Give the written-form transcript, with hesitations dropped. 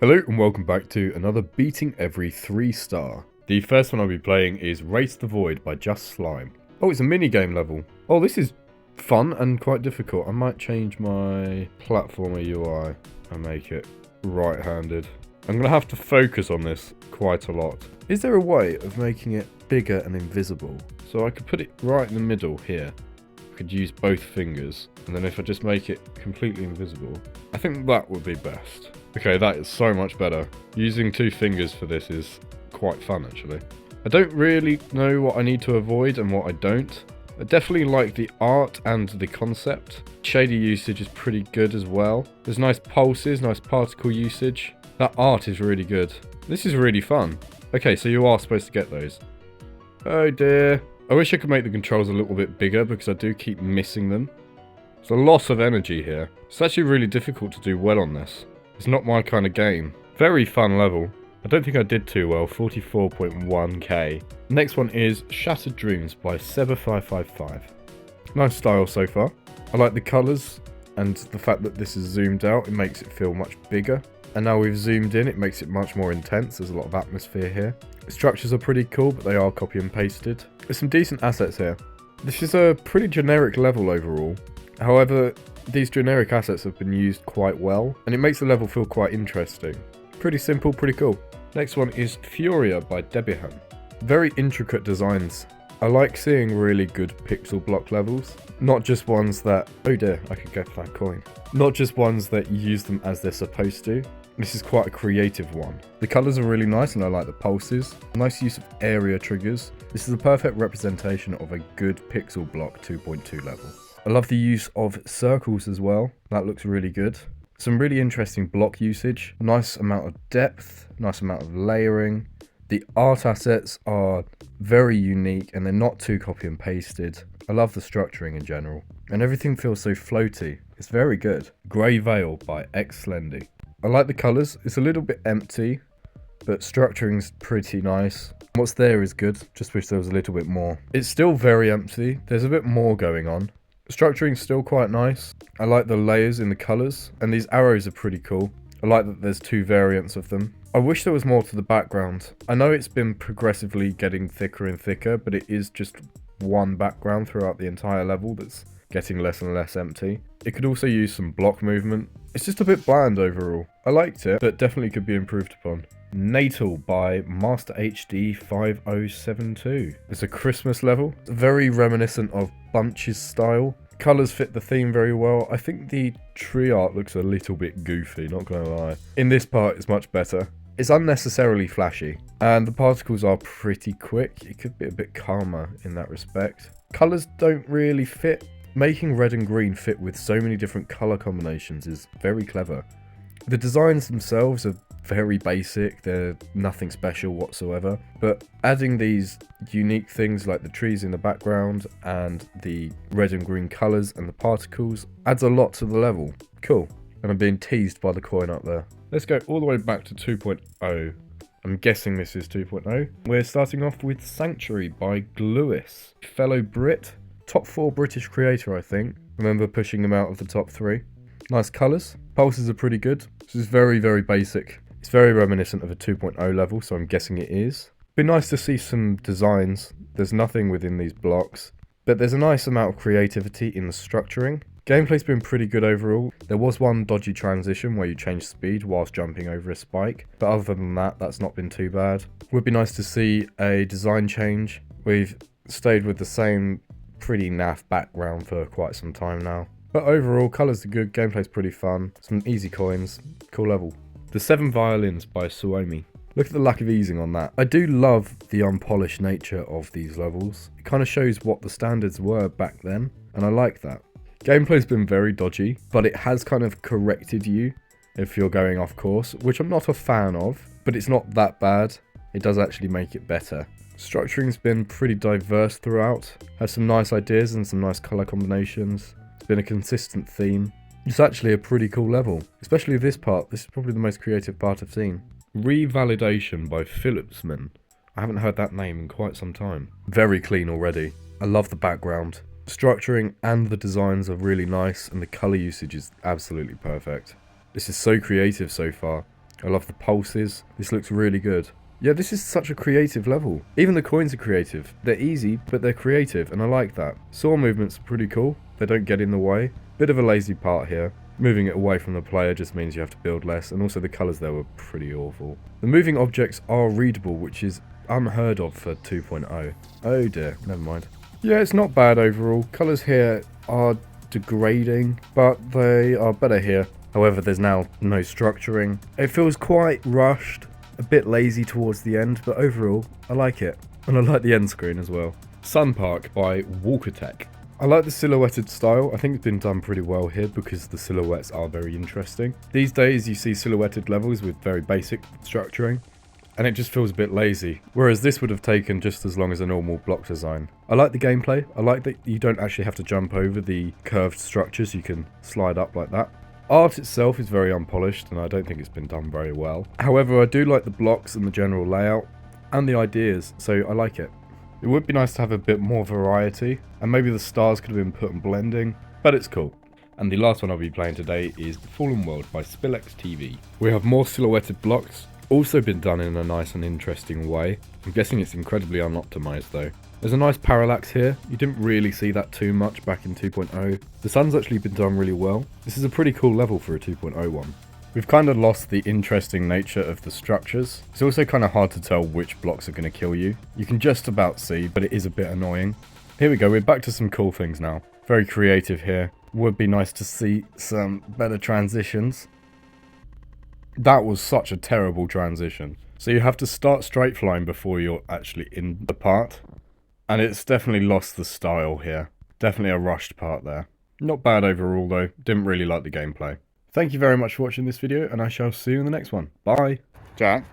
Hello and welcome back to another beating every 3-star. The first one I'll be playing is Race the Void by Just Slime. Oh, it's a mini-game level. Oh, this is fun and quite difficult. I might change my platformer UI and make it right-handed. I'm going to have to focus on this quite a lot. Is there a way of making it bigger and invisible? So I could put it right in the middle here. I could use both fingers. And then if I just make it completely invisible, I think that would be best. Okay, that is so much better. Using 2 fingers for this is quite fun, actually. I don't really know what I need to avoid and what I don't. I definitely like the art and the concept. Shader usage is pretty good as well. There's nice pulses, nice particle usage. That art is really good. This is really fun. Okay, so you are supposed to get those. Oh dear. I wish I could make the controls a little bit bigger because I do keep missing them. There's a lot of energy here. It's actually really difficult to do well on this. It's not my kind of game. Very fun level. I don't think I did too well, 44.1k. Next one is Shatter Dreams by Seba555. Nice style so far. I like the colours and the fact that this is zoomed out, it makes it feel much bigger. And now we've zoomed in, it makes it much more intense. There's a lot of atmosphere here. The structures are pretty cool, but they are copy and pasted. There's some decent assets here. This is a pretty generic level overall. However, these generic assets have been used quite well, and it makes the level feel quite interesting. Pretty simple, pretty cool. Next one is Furia by Debihan. Very intricate designs. I like seeing really good pixel block levels. Not just ones that, oh dear, I could get that coin. Not just ones that use them as they're supposed to. This is quite a creative one. The colours are really nice and I like the pulses. Nice use of area triggers. This is a perfect representation of a good pixel block 2.2 level. I love the use of circles as well. That looks really good. Some really interesting block usage. Nice amount of depth. Nice amount of layering. The art assets are very unique and they're not too copy and pasted. I love the structuring in general. And everything feels so floaty. It's very good. Grey Veil by X Slendy. I like the colours. It's a little bit empty, but structuring's pretty nice. What's there is good. Just wish there was a little bit more. It's still very empty. There's a bit more going on. Structuring's still quite nice. I like the layers in the colours, and these arrows are pretty cool. I like that there's 2 variants of them. I wish there was more to the background. I know it's been progressively getting thicker and thicker, but it is just one background throughout the entire level that's getting less and less empty. It could also use some block movement. It's just a bit bland overall. I liked it, but definitely could be improved upon. Natal by Master HD 5072. It's a Christmas level. It's very reminiscent of Bunch's style. Colours fit the theme very well. I think the tree art looks a little bit goofy, not gonna lie. In this part, it's much better. It's unnecessarily flashy, and the particles are pretty quick. It could be a bit calmer in that respect. Colours don't really fit. Making red and green fit with so many different colour combinations is very clever. The designs themselves are very basic, they're nothing special whatsoever, but adding these unique things like the trees in the background and the red and green colours and the particles adds a lot to the level. Cool. And I'm being teased by the coin up there. Let's go all the way back to 2.0. I'm guessing this is 2.0. We're starting off with Sanctuary by Gluis. Fellow Brit. Top 4 British creator, I think. Remember pushing them out of the top 3. Nice colours. Pulses are pretty good. This is very, very basic. It's very reminiscent of a 2.0 level, so I'm guessing it is. Be nice to see some designs. There's nothing within these blocks, but there's a nice amount of creativity in the structuring. Gameplay's been pretty good overall. There was one dodgy transition where you change speed whilst jumping over a spike, but other than that, that's not been too bad. Would be nice to see a design change. We've stayed with the same pretty naff background for quite some time now. But overall, colours are good, gameplay's pretty fun, some easy coins, cool level. The 7 Violins by Suomi. Look at the lack of easing on that. I do love the unpolished nature of these levels. It kind of shows what the standards were back then, and I like that. Gameplay's been very dodgy, but it has kind of corrected you if you're going off course, which I'm not a fan of, but it's not that bad. It does actually make it better. Structuring's been pretty diverse throughout, has some nice ideas and some nice colour combinations. It's been a consistent theme. It's actually a pretty cool level, especially this part. This is probably the most creative part I've seen. Revalidation by Phillipsman. I haven't heard that name in quite some time. Very clean already. I love the background. Structuring and the designs are really nice and the colour usage is absolutely perfect. This is so creative so far. I love the pulses. This looks really good. Yeah, this is such a creative level. Even the coins are creative. They're easy, but they're creative, and I like that. Saw movements are pretty cool. They don't get in the way. Bit of a lazy part here. Moving it away from the player just means you have to build less, and also the colours there were pretty awful. The moving objects are readable, which is unheard of for 2.0. Oh dear, never mind. Yeah, it's not bad overall. Colours here are degrading, but they are better here. However, there's now no structuring. It feels quite rushed, a bit lazy towards the end, but overall, I like it. And I like the end screen as well. Sun Park by Walkertech. I like the silhouetted style. I think it's been done pretty well here because the silhouettes are very interesting. These days you see silhouetted levels with very basic structuring, and it just feels a bit lazy. Whereas this would have taken just as long as a normal block design. I like the gameplay. I like that you don't actually have to jump over the curved structures. You can slide up like that. Art itself is very unpolished, and I don't think it's been done very well. However, I do like the blocks and the general layout, and the ideas, so I like it. It would be nice to have a bit more variety, and maybe the stars could have been put in blending, but it's cool. And the last one I'll be playing today is The Fallen World by Spillex TV. We have more silhouetted blocks, also been done in a nice and interesting way. I'm guessing it's incredibly unoptimized though. There's a nice parallax here. You didn't really see that too much back in 2.0. The sun's actually been done really well. This is a pretty cool level for a 2.0 one. We've kind of lost the interesting nature of the structures. It's also kind of hard to tell which blocks are going to kill you. You can just about see, but it is a bit annoying. Here we go, we're back to some cool things now. Very creative here. Would be nice to see some better transitions. That was such a terrible transition. So you have to start straight flying before you're actually in the part. And it's definitely lost the style here. Definitely a rushed part there. Not bad overall though. Didn't really like the gameplay. Thank you very much for watching this video, and I shall see you in the next one. Bye. Jack?